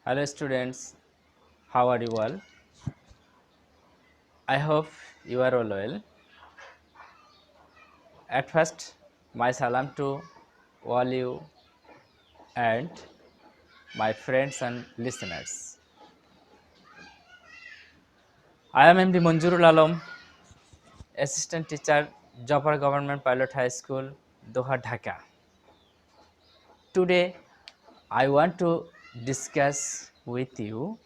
Hello students, how are you all? I hope you are all well. At first, my salam to all you and my friends and listeners. I am MD Manjurul Alam, Assistant Teacher, Jopar Government Pilot High School, Doha, Dhaka. Today, I want to discuss with you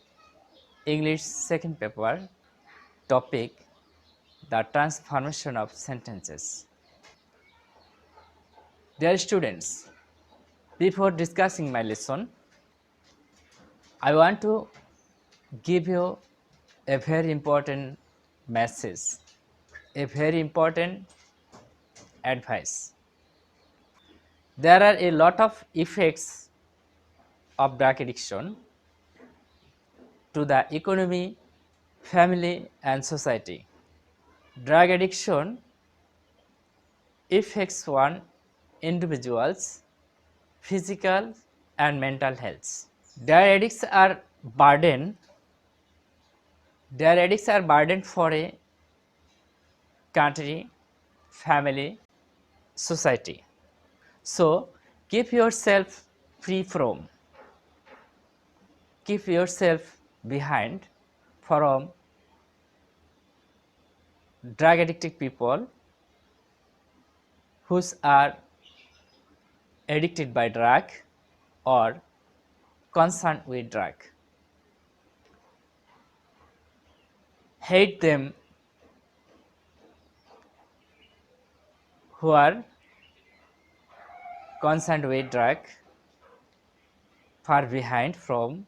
English second paper topic, the transformation of sentences. Dear students, before discussing my lesson, I want to give you a very important message, a very important advice. There are a lot of effects of drug addiction to the economy, family, and society. Drug addiction affects one individual's physical and mental health. Their addicts are burden. Their addicts are burden for a country, family, society. So keep yourself free from, keep yourself behind from drug addicted people who are addicted by drug or concerned with drug. Hate them who are concerned with drug, far behind from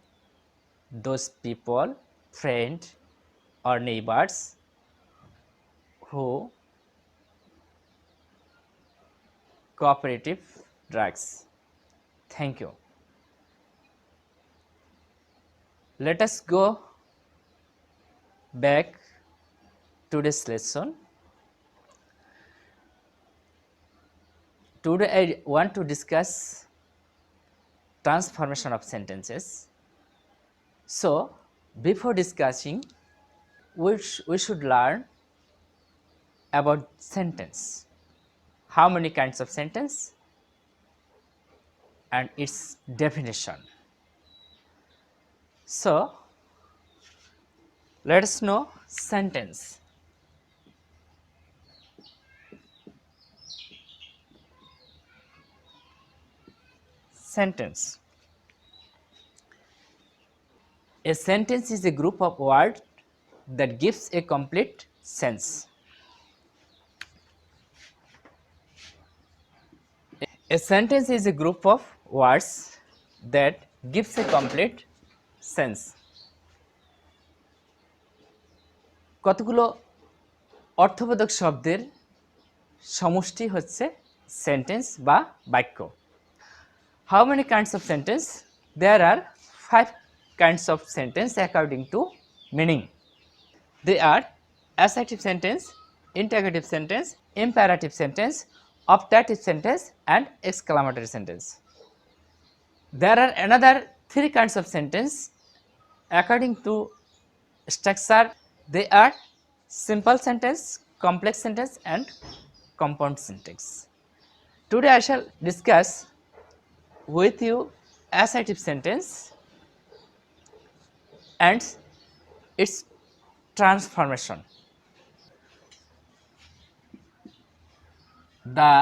those people, friends or neighbors who cooperative drugs. Thank you. Let us go back to this lesson. Today I want to discuss transformation of sentences. So before discussing, we should learn about sentence. How many kinds of sentence and its definition. So let us know sentence. Sentence. A sentence is a group of words that gives a complete sense. A sentence is a group of words that gives a complete sense. কতগুলো অর্থবোধক শব্দের সমষ্টি হচ্ছে sentence বা বাক্য। How many kinds of sentence? There are 5 kinds of sentence according to meaning. They are assertive sentence, interrogative sentence, imperative sentence, optative sentence, and exclamatory sentence. There are another 3 kinds of sentence according to structure. They are simple sentence, complex sentence, and compound sentence. Today I shall discuss with you assertive sentence and its transformation. The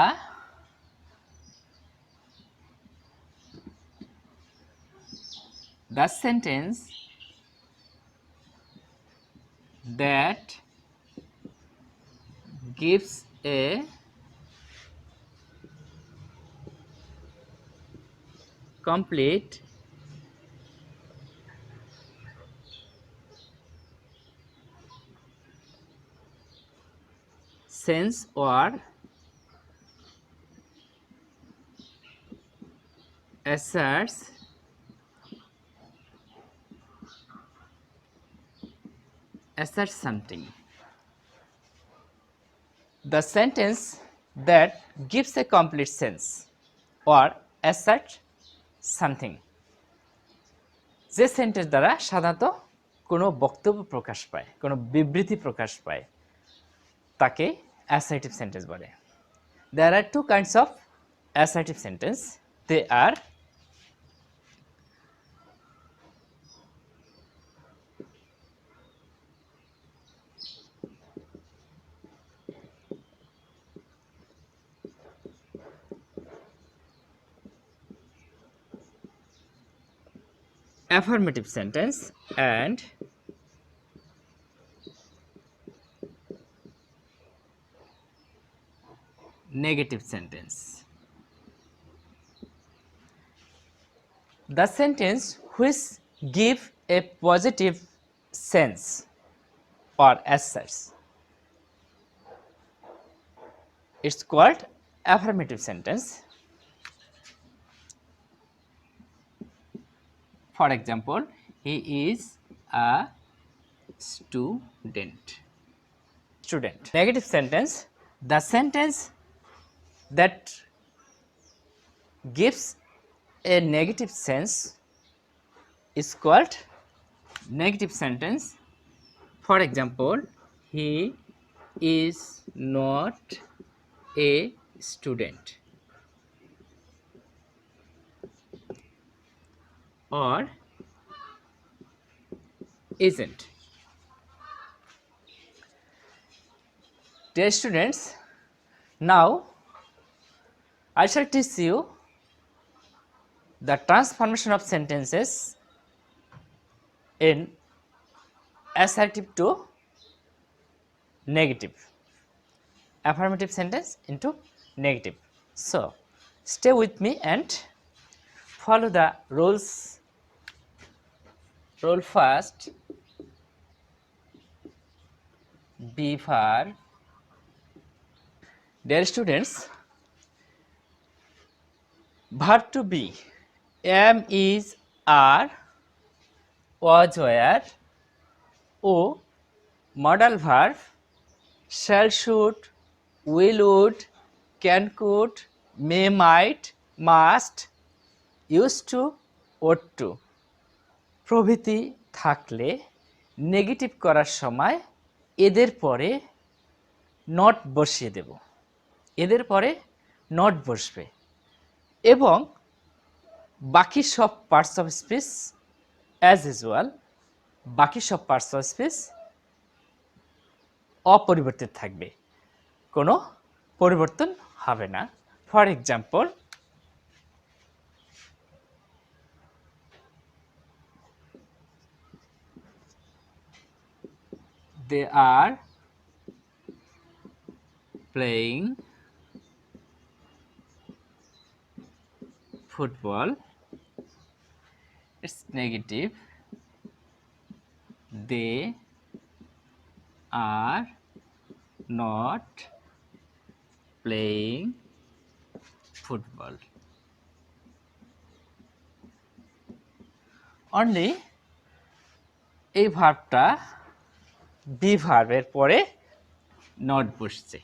sentence that gives a complete sense or asserts something. The sentence that gives a complete sense or asserts something. যে sentence দ্বারা সাধারণত কোনো বক্তব্য প্রকাশ পায়, কোনো বিবৃতি প্রকাশ পায়, তাকে অ্যাসার্টিভ সেন্টেন্স বলে। There are two kinds of assertive sentence. They are affirmative sentence and negative sentence. The sentence which give a positive sense or asserts, it's called affirmative sentence. For example, he is a student. Negative sentence, the sentence that gives a negative sense is called negative sentence. For example, he is not a student, or isn't. Dear students, now I shall teach you the transformation of sentences in assertive to negative, affirmative sentence into negative. So stay with me and follow the rules. Rule first, be verb. Dear students, verb to be, am, is, are, was, were, o, modal verb, shall, should, will, would, can, could, may, might, must, used to, ought to প্রভৃতি থাকলে negative করার সময় এদের পরে not বসিয়ে দেব, এদের পরে not বসবে এবং বাকি সব parts of speech as usual, বাকি সব পার্টস অফ স্পিচ অপরিবর্তিত থাকবে, কোনো পরিবর্তন হবে না। For example, they are playing football, it's negative, they are not playing football. Only এই ভার্বটা বি ভার্বের পরে নট বসছে।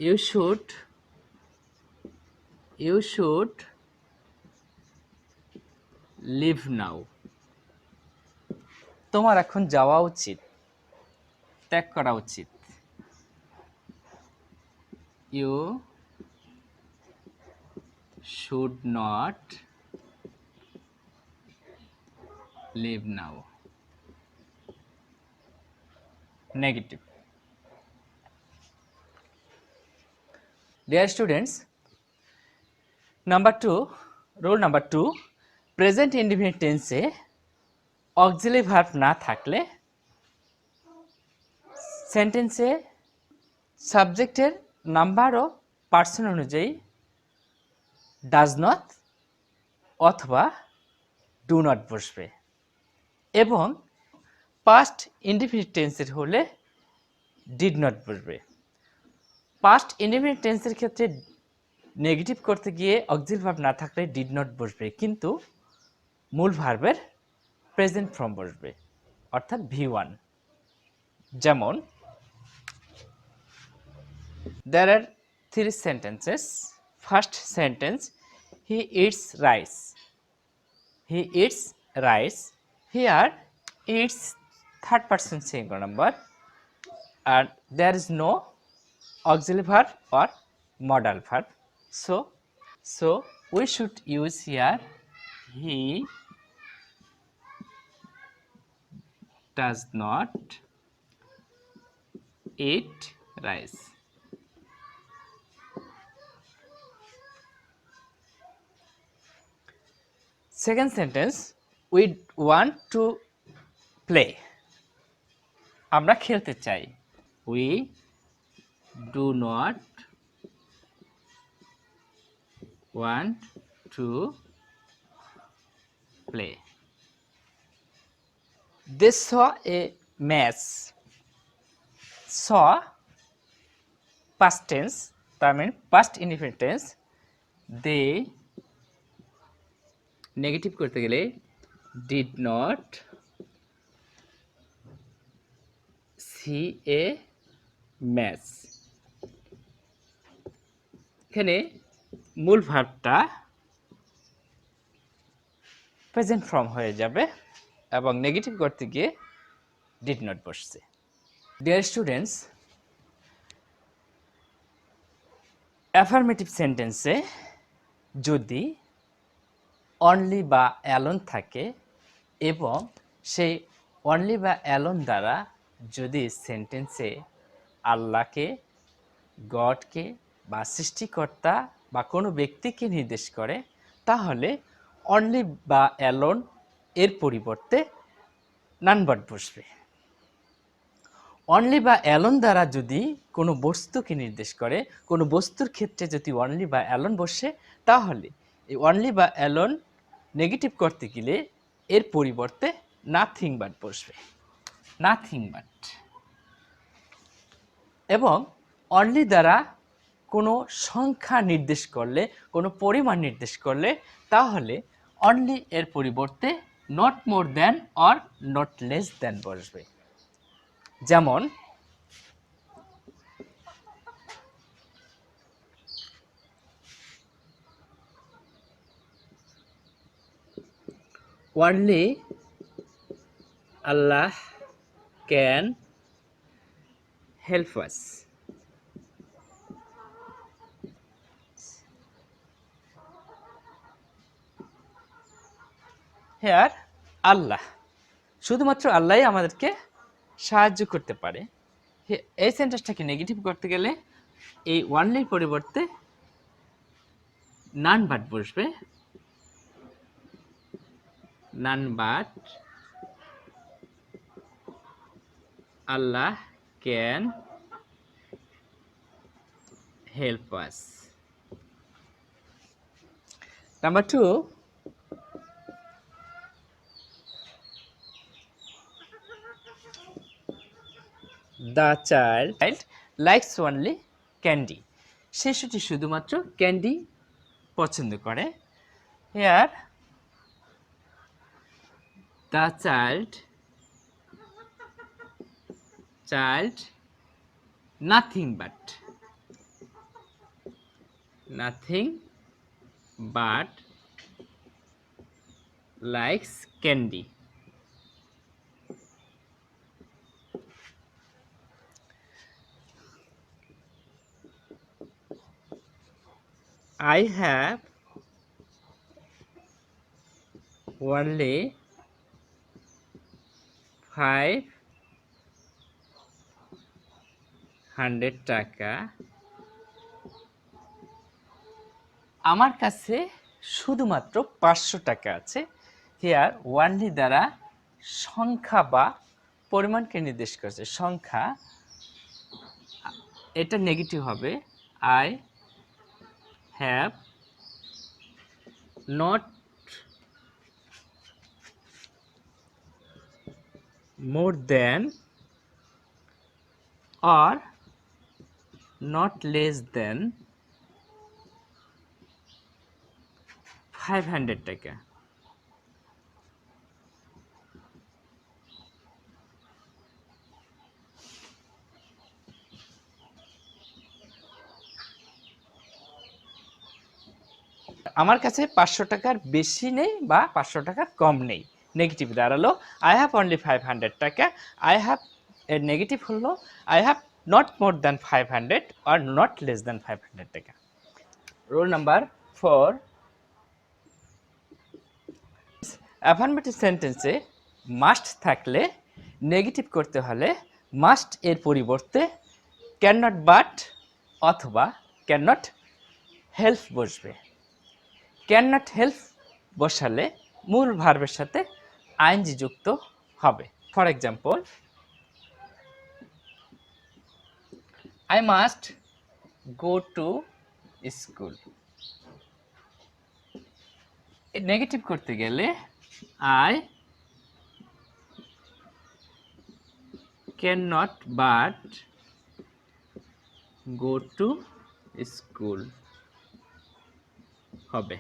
You should leave now. তোমার এখন যাওয়া উচিত, ত্যাগ করা উচিত। You should not leave now. Negative. Dear students, rule number 2, present indefinite tense A auxiliary verb না থাকলে সেন্টেন্সে সাবজেক্টের নাম্বার ও পার্সন অনুযায়ী ডাজ নট অথবা ডু নট বসবে এবং পাস্ট ইনডিফিনিট টেন্সের হলে ডিড নট বসবে। পাস্ট ইনডিফিনিট টেন্সের ক্ষেত্রে নেগেটিভ করতে গিয়ে অক্সিলারি ভার্ব না থাকলে ডিড নট বসবে, কিন্তু মূল ভার্বের প্রেজেন্ট ফর্ম বসবে, অর্থাৎ V1। যেমন there are three sentences. First sentence, he eats rice. He eats rice. Here eats third person singular number and there is no auxiliary verb or modal verb. So we should use here he does not eat rice. Second sentence, we want to play. আমরা খেলতে চাই। We do not want to play. They saw a match. Saw past tense, তার মানে past indefinite tense. They negative করতে গেলে did not see a match. এখানে মূল ভার্বটা present form হয়ে যাবে এবং নেগেটিভ করতে গিয়ে ডিড নট বসছে। ডিয়ার স্টুডেন্টস, অ্যাফার্মেটিভ সেন্টেন্সে যদি অনলি বা অ্যালোন থাকে এবং সেই অনলি বা অ্যালোন দ্বারা যদি সেন্টেন্সে আল্লাহকে, গডকে বা সৃষ্টিকর্তা বা কোনো ব্যক্তিকে নির্দেশ করে, তাহলে অনলি বা অ্যালোন এর পরিবর্তে নান ভার্ব বসবে। অনলি বা অ্যালোন দ্বারা যদি কোনো বস্তুকে নির্দেশ করে, কোনো বস্তুর ক্ষেত্রে যদি অনলি বা অ্যালোন বসে, তাহলে এই অনলি বা অ্যালোন নেগেটিভ করতে গেলে এর পরিবর্তে নাথিং বাট বসবে। Nothing but. এবং অনলি দ্বারা কোনো সংখ্যা নির্দেশ করলে, কোনো পরিমাণ নির্দেশ করলে, তাহলে অনলি এর পরিবর্তে not more than or not less than বসবে। যেমন only Allah can help us. Here আল্লাহ, শুধুমাত্র আল্লাহই আমাদেরকে সাহায্য করতে পারে। এই সেন্টেন্সটাকে নেগেটিভ করতে গেলে এই ওয়ানলির পরিবর্তে নান বাট বসবে। নান বাট আল্লাহ can help us. Number 2, the child likes only candy. শিশুটি শুধুমাত্র ক্যান্ডি পছন্দ করে। Here the child nothing but likes candy. I have only 500 টাকা। আমার কাছে শুধুমাত্র 500 টাকা আছে। হেয়ার ওয়ানলি দ্বারা সংখ্যা বা পরিমাণকে নির্দেশ করছে। সংখ্যা, এটা নেগেটিভ হবে। I have not more than or not less than 500 টাকা। আমার কাছে 500 টাকার বেশি নেই বা 500 টাকার কম নেই। নেগেটিভ দাঁড়ালো আই হ্যাভ অনলি 500 টাকা। আই হ্যাভ এর নেগেটিভ হলো I have not more than 500 or not less than 500 টাকা। রুল নাম্বার 4, অ্যাফার্মেটিভ সেন্টেন্সে মাস্ট থাকলে নেগেটিভ করতে হলে মাস্ট এর পরিবর্তে ক্যান নট বাট অথবা ক্যান নট হেল্প বসবে। ক্যান নট হেল্প বসালে মূল ভার্বের সাথে আইএনজি যুক্ত হবে। For example, I must go to school. Negative করতে গেলে I can not but go to school হবে।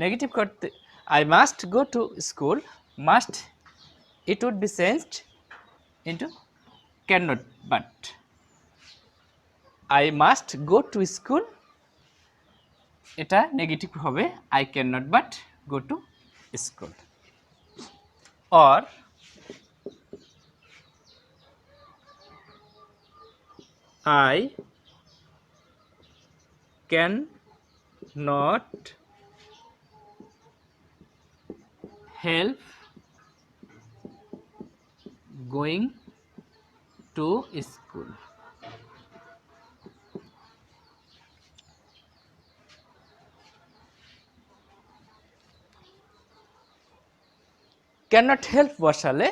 নেগেটিভ করতে I must go to school, must it would be changed into cannot but. I must go to school, এটা negative হবে I cannot but go to school. Or I can not help going to school. Can't help বসালে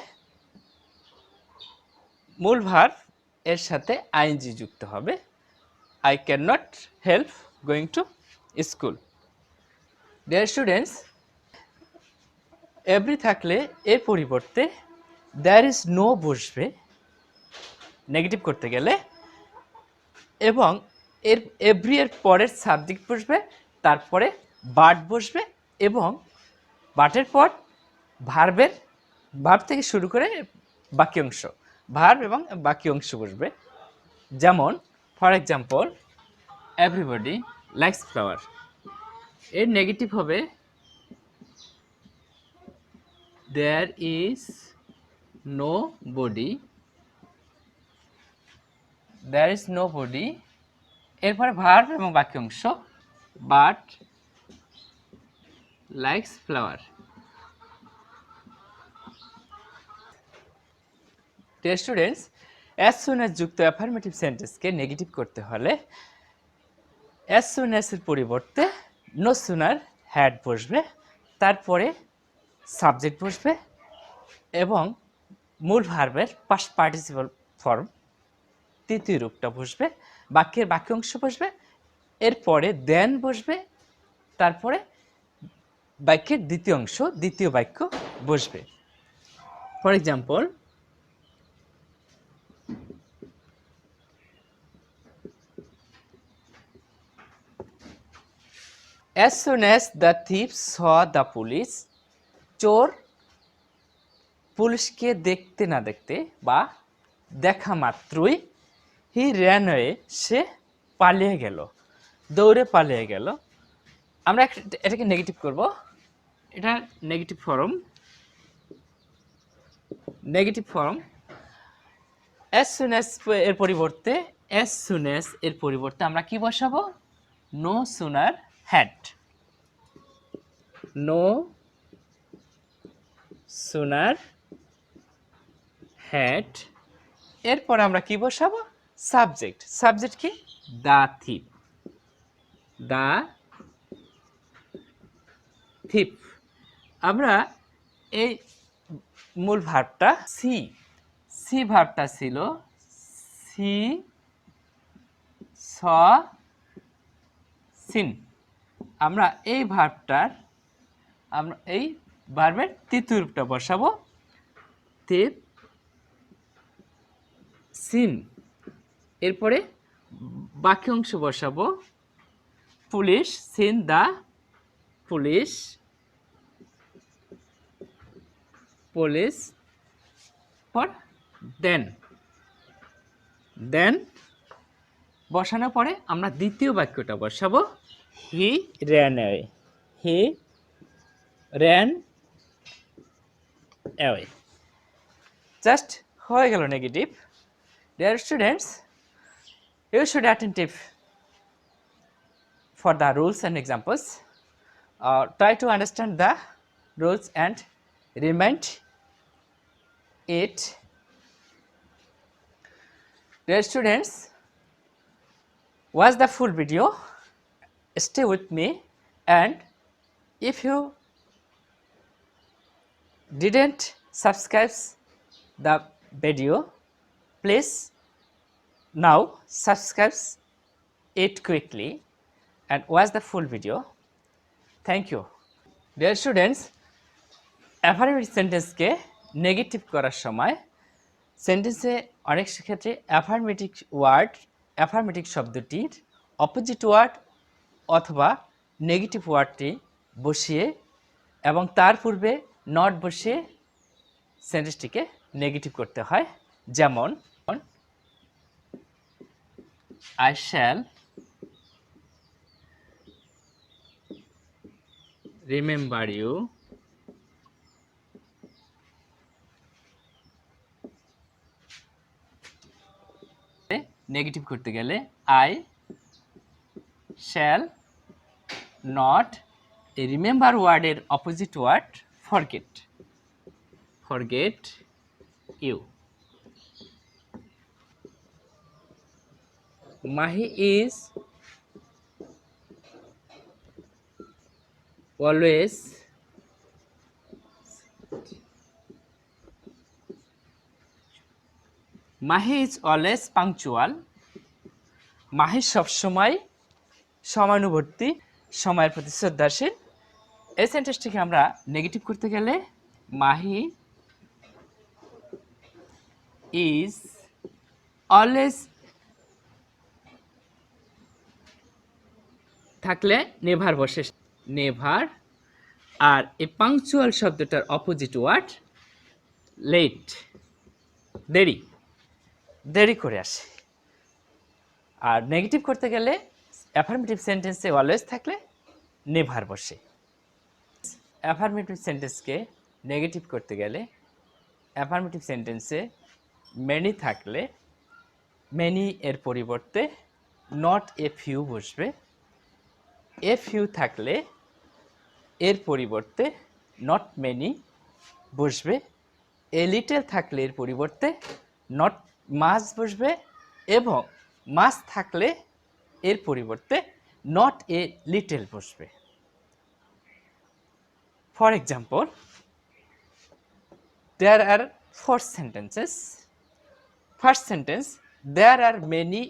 মূল verb এর সাথে I N G যুক্ত হবে। I can not help going to school. Dear students, every থাকলে এর পরিবর্তে দ্যার ইজ নো বসবে নেগেটিভ করতে গেলে, এবং এর এভরি এর পরের সাবজেক্ট বসবে, তারপরে বাট বসবে, এবং বাটের পর ভার্ব থেকে শুরু করে বাকি অংশ, ভার্ব এবং বাকি অংশ বসবে। যেমন for example, everybody likes flower, এর নেগেটিভ হবে there is nobody, there is nobody, এরপরে ভার্ব এবং বাকি অংশ, but likes flower. Dear students, as soon as যুক্ত অ্যাফার্মেটিভ সেন্টেন্সকে নেগেটিভ করতে হলে অ্যাজ সুন অ্যাজ এর পরিবর্তে নো সুনার হ্যাড বসবে, তারপরে সাবজেক্ট বসবে এবং মূল ভার্বের পাস্ট পার্টিসিপল ফর্ম তৃতীয় রূপটা বসবে, বাক্যের বাকি অংশ বসবে, এরপরে দেন বসবে, তারপরে বাক্যের দ্বিতীয় অংশ দ্বিতীয় বাক্য বসবে। For example, as soon as the thief saw the police, চোর পুলিশকে দেখতে না দেখতে বা দেখা মাত্রই হি র্যান অ্যাওয়ে, সে পালিয়ে গেল, দৌড়ে পালিয়ে গেল। আমরা এটাকে নেগেটিভ করব, এটা negative form. as soon as এর পরিবর্তে আমরা কি বসাবো? No sooner had, no sooner had, এরপর আমরা কি বসাবো? সাবজেক্ট। সাবজেক্ট কি? The thief, the thief. আমরা এই মূল ভার্বটা সি ভার্বটা ছিল সি স সিন। আমরা এই ভার্বের তৃতীয় রূপটা বসাবো থিপ সিন, এরপরে বাকি অংশ বসাবো পুলিশ, সিন দা পুলিশ, পর দেন বসানোর পরে আমরা দ্বিতীয় বাক্যটা বসাবো he ran away, he ran away. Just হয়ে গেল negative. Dear students, you should attentive for the rules and examples. Try to understand the rules and remind it. Dear students, watch the full video, stay with me, and if you didn't subscribe the video, please now subscribe it quickly and watch the full video. Thank you. Dear students, affirmative সেন্টেন্সকে negative করার সময় সেন্টেন্সে অনেক ক্ষেত্রে affirmative শব্দটির opposite word অথবা negative ওয়ার্ডটি বসিয়ে এবং তার পূর্বে নট বসিয়ে সেন্টেন্সটিকে নেগেটিভ করতে হয়। যেমন I shall remember you negative করতে গেলে I shall not remember ওয়ার্ডের opposite word forget you. Mahi is always punctual. Mahi সবসময় সময়ানুবর্তী, সময়ের প্রতি শ্রদ্ধাশীল। এই সেন্টেন্সটিকে আমরা নেগেটিভ করতে গেলে মাহি ইজ অলওয়েজ থাকলে নেভার বসে, নেভার। আর এই পাংচুয়াল শব্দটার অপোজিট ওয়ার্ড লেট, দেরি করে আসে। আর নেগেটিভ করতে গেলে অ্যাফার্মেটিভ সেন্টেন্সে অলওয়েজ থাকলে নেভার বসে। অ্যাফার্মেটিভ সেন্টেন্সকে নেগেটিভ করতে গেলে অ্যাফার্মেটিভ সেন্টেন্সে মেনি থাকলে মেনি এর পরিবর্তে নট এ ফিউ বসবে। এ ফিউ থাকলে এর পরিবর্তে নট মেনি বসবে। এ লিটল থাকলে এর পরিবর্তে নট মাস বসবে এবং মাস থাকলে এর পরিবর্তে নট এ লিটল বসবে। For example, there are 4 sentences. First sentence, there are many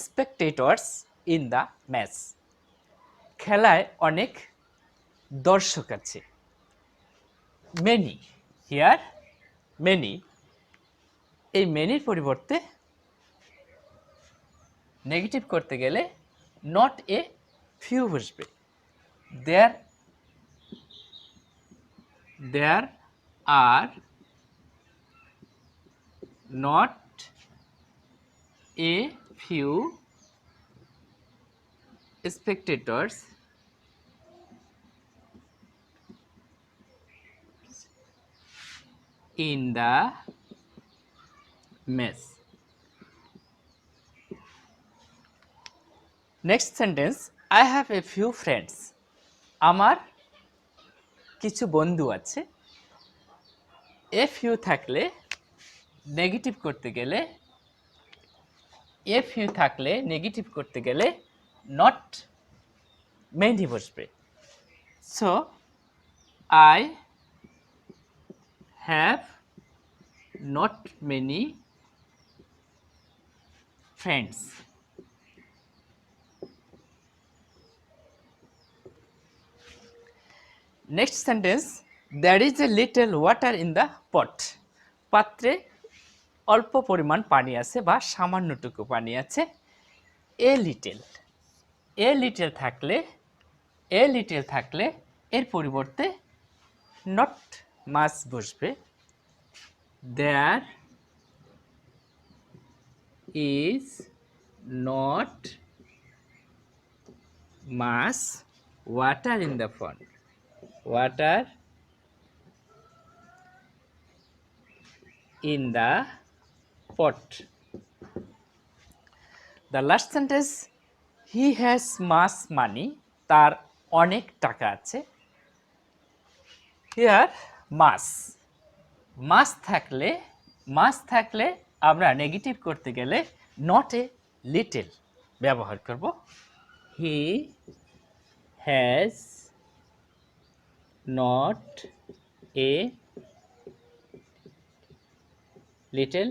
spectators in the match. খেলায় অনেক দর্শক আছে। Many, here many, এই মেনির পরিবর্তে নেগেটিভ করতে গেলে নট এ ফিউ বসবে। there are not a few spectators in the match. Next sentence, I have a few friends. আমার কিছু বন্ধু আছে। এ ফিউ থাকলে নেগেটিভ করতে গেলে নট মেনি বসবে। So I have not many friends. Next sentence, there is a little water in the pot. পাত্রে অল্প পরিমাণ পানি আছে বা সামান্যটুকু পানি আছে। এ লিটল থাকলে এর পরিবর্তে নট মাস বসবে। there is not much water in the pot. water in the pot. The last sentence, he has much money. তার অনেক টাকা আছে। Here মাস থাকলে আমরা নেগেটিভ করতে গেলে নট এ লিটল ব্যবহার করব। He has not a little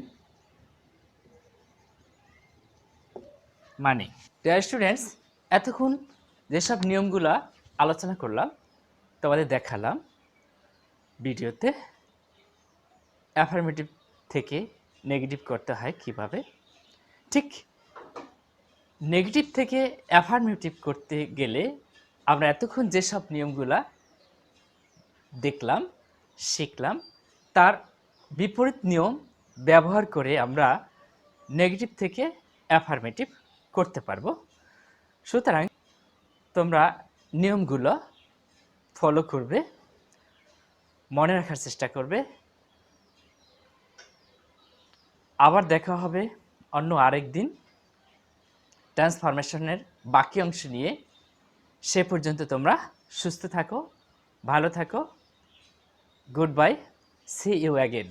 money. Dear students, এতক্ষণ যেসব নিয়মগুলো আলোচনা করলাম তোমাদের দেখালাম ভিডিওতে, অ্যাফার্মেটিভ থেকে নেগেটিভ করতে হয় কিভাবে, ঠিক নেগেটিভ থেকে অ্যাফার্মেটিভ করতে গেলে আমরা এতক্ষণ যেসব নিয়মগুলা দেখলাম শিখলাম তার বিপরীত নিয়ম ব্যবহার করে আমরা নেগেটিভ থেকে অ্যাফার্মেটিভ করতে পারবো। সুতরাং তোমরা নিয়মগুলো ফলো করবে, মনে রাখার চেষ্টা করবে। আবার দেখা হবে অন্য আরেক দিন ট্রান্সফরমেশনের বাকি অংশ নিয়ে। সে পর্যন্ত তোমরা সুস্থ থাকো, ভালো থাকো। Good bye, see you again.